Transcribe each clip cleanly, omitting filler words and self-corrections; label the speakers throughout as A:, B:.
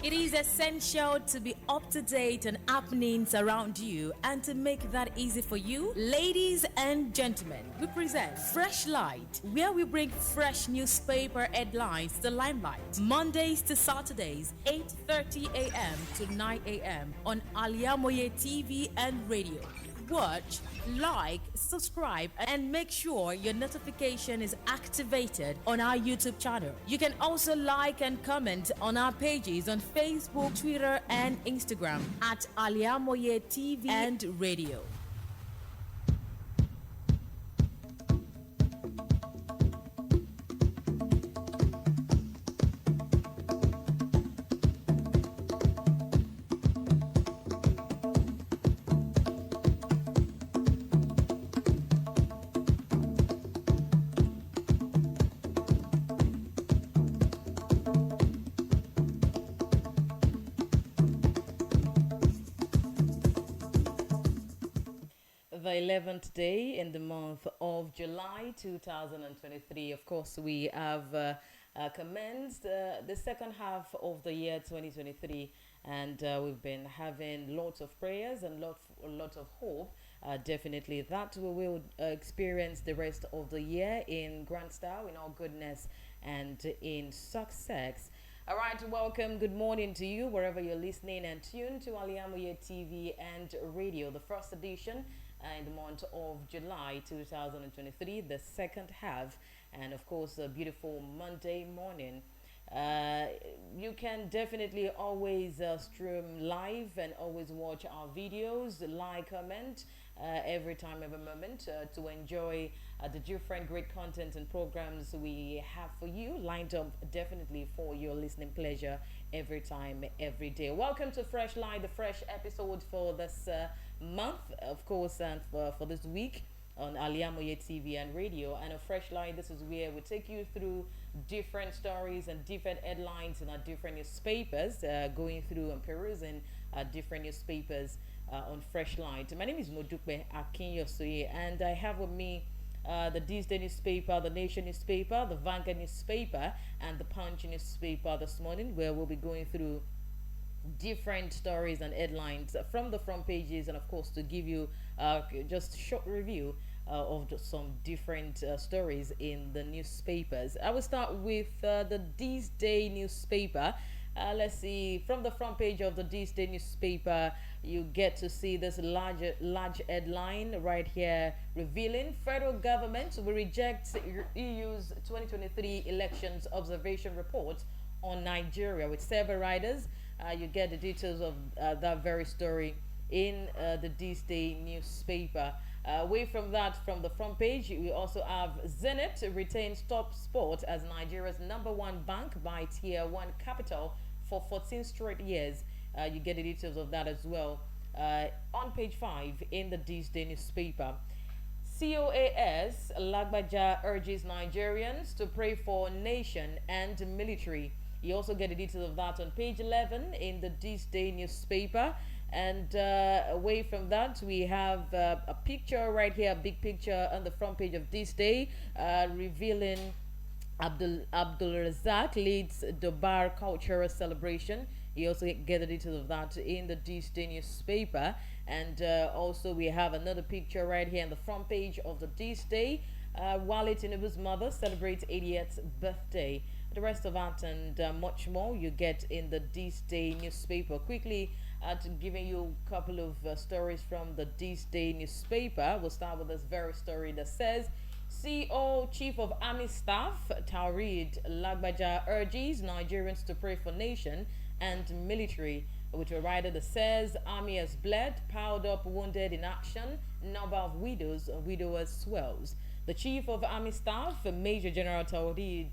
A: It is essential to be up to date on happenings around you, and to make that easy for you, ladies and gentlemen, we present Freshlight, where we bring fresh newspaper headlines to the limelight. Mondays to Saturdays, 8:30 a.m. to 9 a.m. on Al-IyamoyeTv and radio. Watch, like, subscribe, and make sure your notification is activated on our YouTube channel. You can also like and comment on our pages on Facebook, Twitter, and Instagram at Al-IyamoyeTv and radio. The 11th day in the month of July 2023. Of course, we have commenced the second half of the year 2023, and we've been having lots of prayers and lots of hope. Definitely that we will experience the rest of the year in grand style, in all goodness, and in success. All right, welcome. Good morning to you, wherever you're listening and tuned to Al-IyamoyeTv and radio, the first edition in the month of July 2023, the second half, and of course, a beautiful Monday morning. You can definitely always stream live and always watch our videos, like, comment every time, every moment to enjoy the different great content and programs we have for you, lined up definitely for your listening pleasure every time, every day. Welcome to Freshlight, the fresh episode for this month, of course, and for this week on Al-IyamoyeTv and radio. And a Freshlight, this is where we take you through different stories and different headlines in our different newspapers, going through and perusing different newspapers on Freshlight. My name is MODUPE AKINYOSOYE, and I have with me the This Day newspaper, the Nation newspaper, the Vanguard newspaper, and the Punch newspaper this morning, where we'll be going through different stories and headlines from the front pages, and of course to give you just a short review of some different stories in the newspapers. I will start with the This Day newspaper. Let's see, from the front page of the This Day newspaper, you get to see this large headline right here, revealing federal government will reject EU's 2023 elections observation report on Nigeria with several riders. You get the details of that very story in the This Day newspaper. Away from that, from the front page, we also have Zenith retains top spot as Nigeria's #1 bank by Tier 1 capital for 14 straight years. You get the details of that as well on page 5 in the This Day newspaper. COAS Lagbaja urges Nigerians to pray for nation and military. You also get the details of that on page 11 in the This Day newspaper. And away from that, we have a picture right here, a big picture on the front page of This Day, revealing Abdul Razak leads Dobar cultural celebration. You also get the details of that in the This Day newspaper. And also we have another picture right here on the front page of the This Day. Wale Tinubu's mother celebrates 80th birthday. The rest of that and much more you get in the This Day newspaper. Quickly, to giving you a couple of stories from the This Day newspaper. We'll start with this very story that says, CO Chief of Army Staff Taurid Lagbaja urges Nigerians to pray for nation and military, with a rider that says army has bled, piled up wounded in action, number of widowers swells. The Chief of Army Staff, Major General Tauhid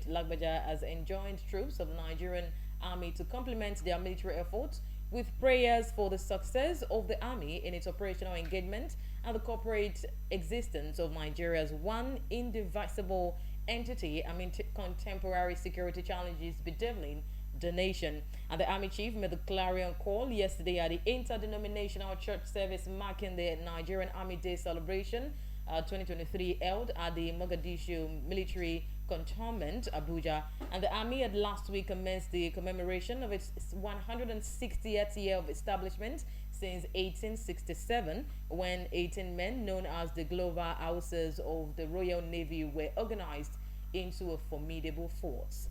A: Lagbaja, has enjoined troops of the Nigerian Army to complement their military efforts with prayers for the success of the Army in its operational engagement and the corporate existence of Nigeria as one indivisible entity amid contemporary security challenges bedeviling the nation. And the Army Chief made the clarion call yesterday at the interdenominational church service marking the Nigerian Army Day celebration 2023 held at the Mogadishu Military Cantonment, Abuja, and the Army had last week commenced the commemoration of its 160th year of establishment since 1867, when 18 men known as the Glover Houses of the Royal Navy were organized into a formidable force.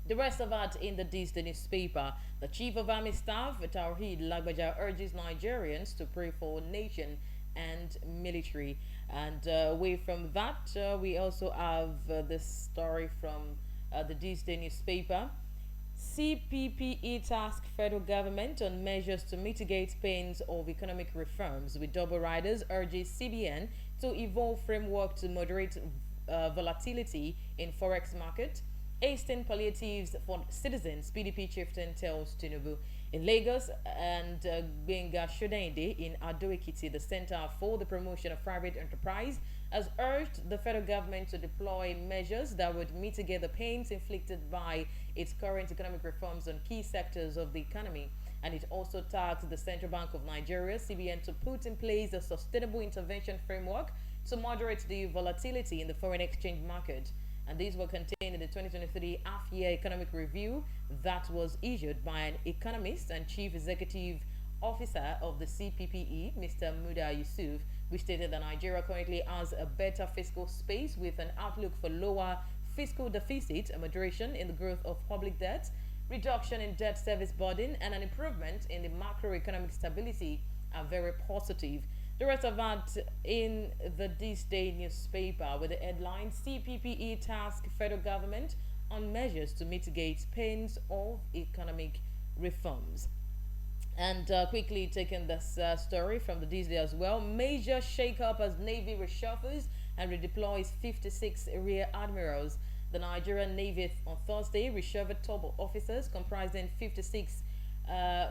A: The rest of that in the Disney newspaper. The Chief of Army Staff, Tawhid Lagbaja, urges Nigerians to pray for nation and military. And away from that, we also have this story from the Disney newspaper. CPPE task federal government on measures to mitigate pains of economic reforms, with double riders urges CBN to evolve framework to moderate volatility in forex market. Hasten palliatives for citizens, PDP chieftain tells Tinubu. In Lagos, and Benga Shodende in Ado-Ekiti, the Center for the Promotion of Private Enterprise has urged the federal government to deploy measures that would mitigate the pains inflicted by its current economic reforms on key sectors of the economy. And it also tasked the Central Bank of Nigeria, CBN, to put in place a sustainable intervention framework to moderate the volatility in the foreign exchange market. And these were contained in the 2023 half-year economic review that was issued by an economist and chief executive officer of the CPPE, Mr. Muda Yusuf, which stated that Nigeria currently has a better fiscal space with an outlook for lower fiscal deficit, a moderation in the growth of public debt, reduction in debt service burden, and an improvement in the macroeconomic stability are very positive. The rest of that in the This Day newspaper with the headline CPPE task federal government on measures to mitigate pains of economic reforms. And quickly taking this story from the This Day as well. Major shake-up as Navy reshuffles and redeploys 56 rear admirals. The Nigerian Navy on Thursday reshuffled top officers comprising 56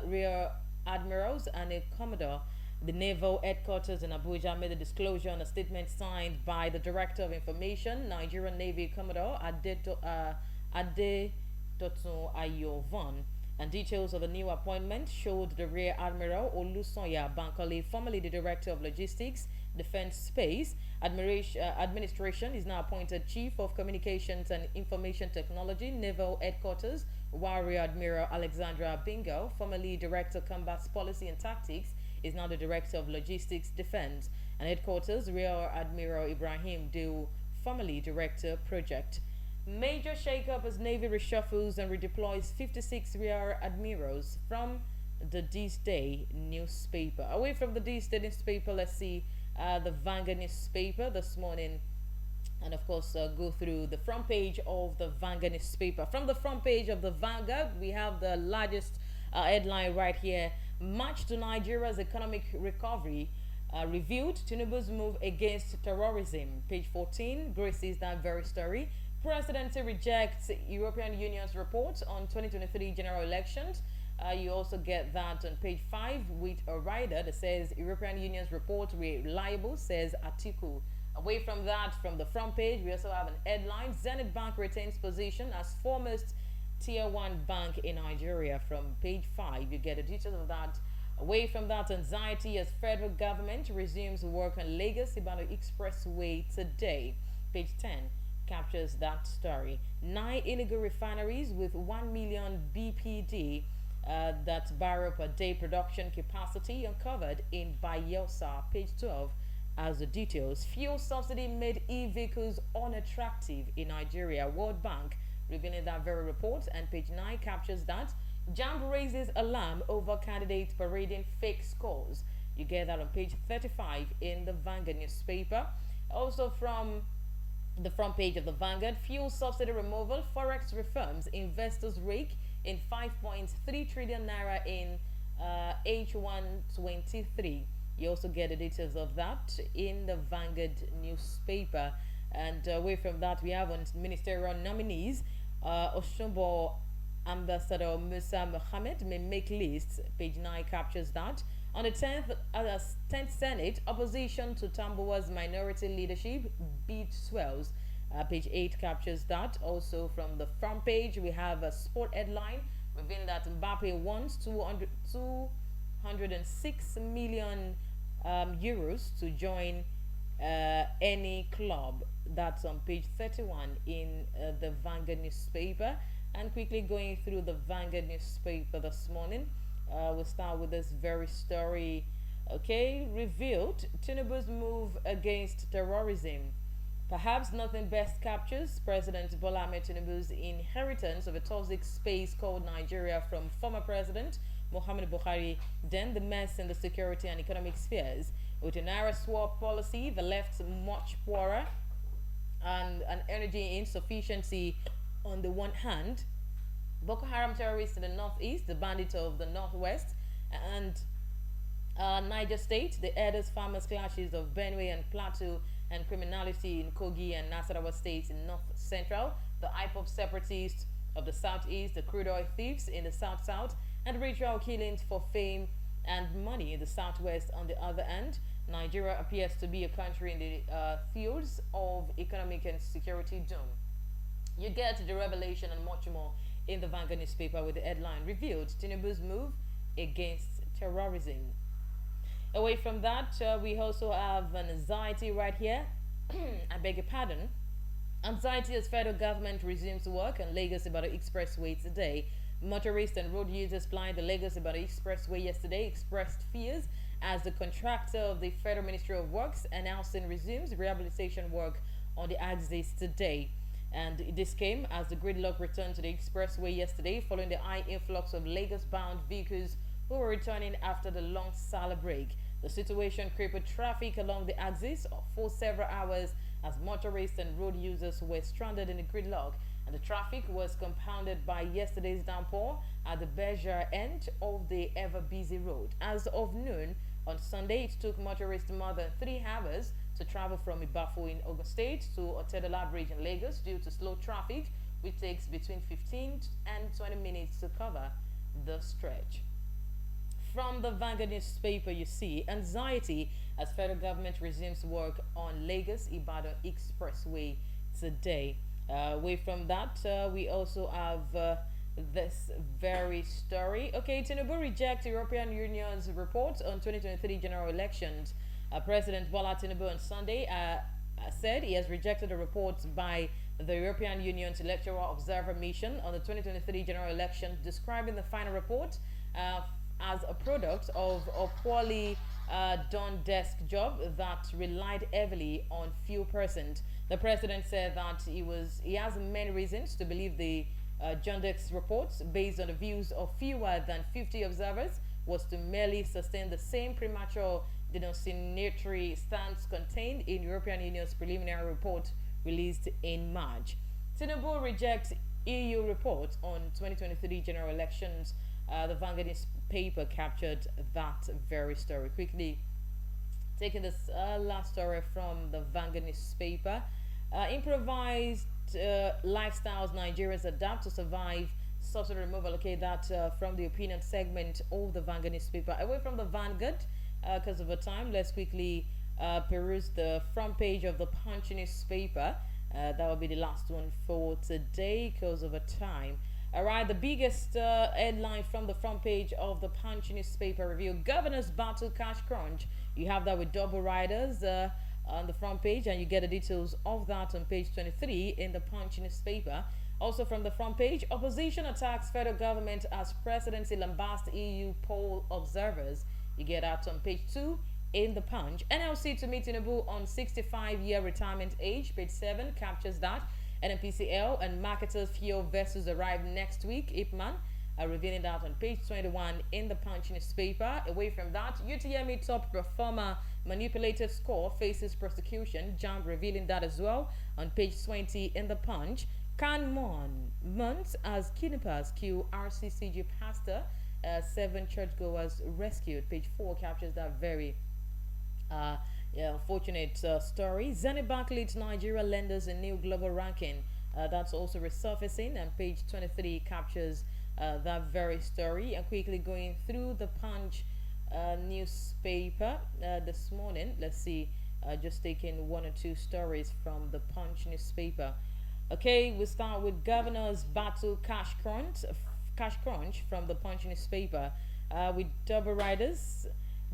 A: rear admirals and a commodore. The Naval Headquarters in Abuja made a disclosure on a statement signed by the Director of Information, Nigerian Navy Commodore Adetotun Ayovan. And details of the new appointment showed the Rear Admiral Olusoya Bankole, formerly the Director of Logistics, Defense Space Administration, is now appointed Chief of Communications and Information Technology, Naval Headquarters, while Rear Admiral Alexandra Bingo, formerly Director Combat Policy and Tactics, is now the Director of Logistics Defense. And Headquarters, Rear Admiral Ibrahim Deu, formerly Director Project. Major shakeup as Navy reshuffles and redeploys 56 Rear Admirals from the This Day newspaper. Away from the This Day newspaper, let's see the Vanguard newspaper this morning. And of course, go through the front page of the Vanguard newspaper. From the front page of the Vanguard, we have the largest headline right here. March to Nigeria's economic recovery reviewed. Tinubu's move against terrorism. Page 14 graces that very story. Presidency rejects European Union's report on 2023 general elections. You also get that on page 5 with a rider that says European Union's report reliable, says Atiku. Away from that, from the front page, we also have an headline. Zenith Bank retains position as foremost Tier 1 bank in Nigeria. From page 5, you get the details of that. Away from that, anxiety as federal government resumes work on Lagos-Ibadan Expressway today. Page 10 captures that story. 9 illegal refineries with 1 million BPD, that's barrel per day production capacity, uncovered in Bayelsa. Page 12 as the details. Fuel subsidy made e-vehicles unattractive in Nigeria. World Bank revealing that very report. And page 9 captures that. JAMB raises alarm over candidates parading fake scores. You get that on page 35 in the Vanguard newspaper. Also from the front page of the Vanguard, fuel subsidy removal, forex reforms, investors rake in 5.3 trillion naira in H123. You also get the details of that in the Vanguard newspaper. And away from that, we have on ministerial nominees, Oshunbo Ambassador Musa Mohammed may make lists. Page 9 captures that. On the 10th Senate, opposition to Tambuwa's minority leadership beat swells. Page 8 captures that. Also from the front page, we have a sport headline revealing that Mbappe wants 206 million euros to join any club. That's on page 31 in the Vanguard newspaper. And quickly going through the Vanguard newspaper this morning, we'll start with this very story. Okay, revealed Tinubu's move against terrorism. Perhaps nothing best captures President Bola Ahmed Tinubu's inheritance of a toxic space called Nigeria from former President Muhammadu Buhari, then the mess in the security and economic spheres. With a Naira swap policy, the left's much poorer and an energy insufficiency on the one hand, Boko Haram terrorists in the northeast, the bandits of the northwest, and Niger State, the herders farmers clashes of Benue and Plateau, and criminality in Kogi and Nasarawa states in north central, the IPOP separatists of the southeast, the crude oil thieves in the south-south, and ritual killings for fame and money in the southwest. On the other hand, Nigeria appears to be a country in the fields of economic and security doom. You get the revelation and much more in the Vanguard newspaper with the headline revealed Tinubu's move against terrorism. Away from that, we also have an anxiety right here. I beg your pardon. Anxiety as federal government resumes work on Lagos-Ibadan Expressway today. Motorists and road users flying the Lagos-Ibadan Expressway yesterday expressed fears as the contractor of the Federal Ministry of Works announcing resumes rehabilitation work on the axis today. And this came as the gridlock returned to the expressway yesterday following the high influx of Lagos-bound vehicles who were returning after the long summer break. The situation crippled traffic along the axis for several hours as motorists and road users were stranded in the gridlock, and the traffic was compounded by yesterday's downpour at the Beja end of the ever-busy road. As of noon on Sunday, it took motorists more than 3 hours to travel from Ibafu in Ogun State to Otedola Bridge in Lagos due to slow traffic, which takes between 15 and 20 minutes to cover the stretch. From the Vanguard newspaper, you see anxiety as federal government resumes work on Lagos-Ibadan Expressway today. Away from that, we also have this very story. Okay, Tinubu rejects European Union's report on 2023 general elections. President Bola Tinubu on Sunday said he has rejected a report by the European Union's Electoral Observer Mission on the 2023 general election, describing the final report as a product of a poorly done desk job that relied heavily on few persons. The president said that he has many reasons to believe the Jondex reports, based on the views of fewer than 50 observers, was to merely sustain the same premature denunciatory stance contained in European Union's preliminary report released in March. Tinubu rejects EU report on 2023 general elections. The Vanguard newspaper captured that very story. Quickly taking this last story from the Vanguard newspaper. Improvised lifestyles Nigerians adapt to survive subsidy removal. Okay, that from the opinion segment of the Vanguard newspaper. Away from the Vanguard, because of the time, let's quickly peruse the front page of the Punch newspaper. That will be the last one for today because of a time. All right, the biggest headline from the front page of the Punch newspaper review: Governors battle cash crunch. You have that with double riders on the front page, and you get the details of that on page 23 in the Punch newspaper. Also from the front page, opposition attacks federal government as presidency lambast EU poll observers. You get that on page 2 in the Punch. NLC to meet Tinubu on 65-year retirement age. Page 7 captures that. NNPCL and marketers fuel vessels arrive next week. Ipman are revealing that on page 21 in the Punch newspaper. Away from that, UTME top performer manipulated score faces prosecution. JAMB revealing that as well on page 20 in the Punch. Kanmon months as kidnappers kill RCCG pastor. 7 churchgoers rescued. Page 4 captures that very unfortunate story. Zenith Bank leads Nigeria lenders in new global ranking. That's also resurfacing, and page 23 captures that very story. And quickly going through the Punch newspaper this morning, let's see, just taking 1 or 2 stories from the Punch newspaper. Okay, we start with governors battle cash crunch from the Punch newspaper with double riders.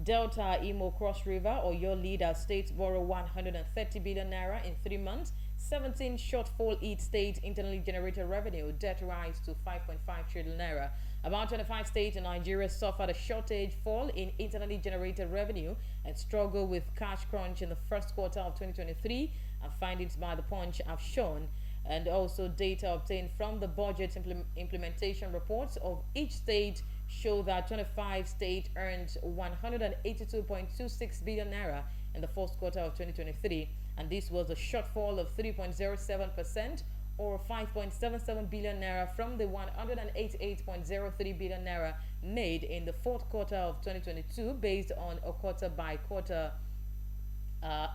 A: Delta Imo Cross River or your leader states borrow 130 billion naira in 3 months. 17 shortfall each state internally generated revenue. Debt rise to 5.5 trillion naira. About 25 states in Nigeria suffered a shortage fall in internally generated revenue and struggle with cash crunch in the first quarter of 2023. And findings by the Punch have shown, and also data obtained from the budget implementation reports of each state show that 25 states earned 182.26 billion naira in the first quarter of 2023, and this was a shortfall of 3.07% or 5.77 billion naira from the 188.03 billion naira made in the fourth quarter of 2022 based on a quarter by quarter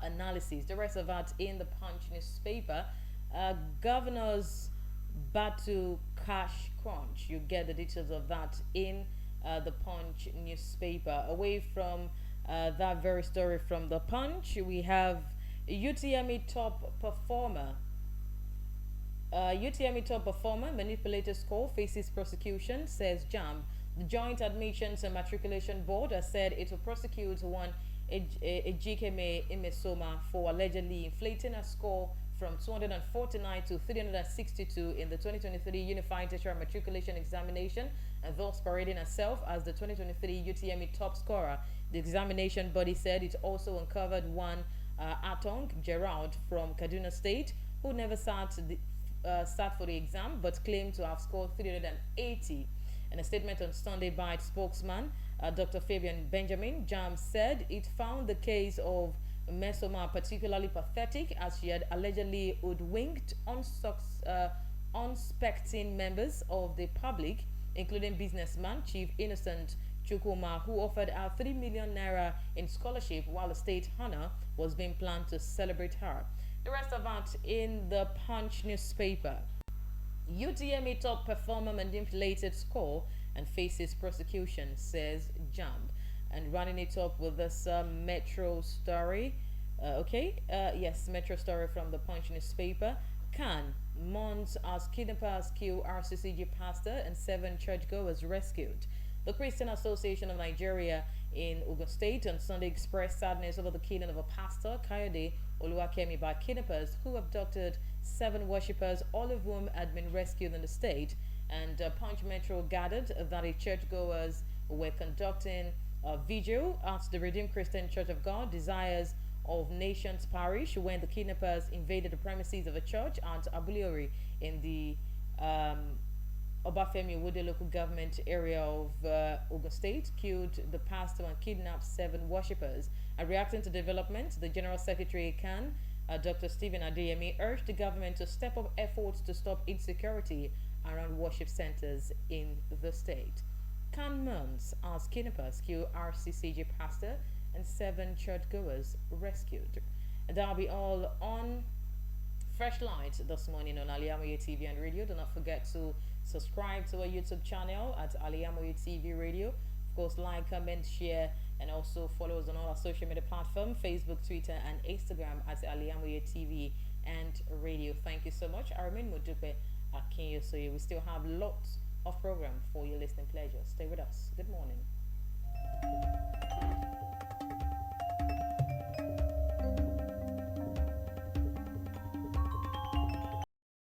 A: analysis. The rest of that in the Punch newspaper. Governors battle cash crunch. You get the details of that in the Punch newspaper. Away from that very story from the Punch, we have UTME top performer. UTME top performer manipulated score faces prosecution, says JAMB. The Joint Admissions and Matriculation Board has said it will prosecute one Ejikeme Imesoma for allegedly inflating a score from 249 to 362 in the 2023 Unified Tertiary Matriculation Examination, and thus parading herself as the 2023 UTME top scorer. The examination body said it also uncovered one Atong Gerald from Kaduna State, who never sat for the exam but claimed to have scored 380. In a statement on Sunday by its spokesman, Dr. Fabian Benjamin, JAM said it found the case of Mesoma particularly pathetic, as she had allegedly hoodwinked unsuspecting members of the public, including businessman Chief Innocent Chukuma, who offered her 3 million naira in scholarship while the state honor was being planned to celebrate her. The rest of that in the Punch newspaper. UTME top performer manipulated score and faces prosecution, says JAMB. And running it up with this Metro story. Yes, Metro story from the Punch newspaper. Can months as kidnappers kill RCCG pastor and 7 churchgoers rescued. The Christian Association of Nigeria in Ogun State on Sunday expressed sadness over the killing of a pastor, Kayode Oluwakemi, by kidnappers who abducted 7 worshippers, all of whom had been rescued in the state. And Punch Metro gathered that the churchgoers were conducting a vigil at the Redeemed Christian Church of God, Desires of Nations Parish, when the kidnappers invaded the premises of a church at Abuliori in the Obafemi Wode local government area of Ogun State, killed the pastor and kidnapped 7 worshippers. And reacting to developments, the General Secretary CAN, Dr. Stephen Adeyemi, urged the government to step up efforts to stop insecurity around worship centers in the state. CAN months as kidnappers kill RCCG pastor and 7 churchgoers rescued. And that'll be all on Freshlight this morning on Al-IyamoyeTv and radio. Do not forget to subscribe to our YouTube channel at Al-IyamoyeTv radio. Of course, like, comment, share, and also follow us on all our social media platforms, Facebook, Twitter, and Instagram at Al-IyamoyeTV and radio. Thank you so much. I remain MODUPE AKINYOSOYE. We still have lots of program for your listening pleasure. Stay with us. Good morning.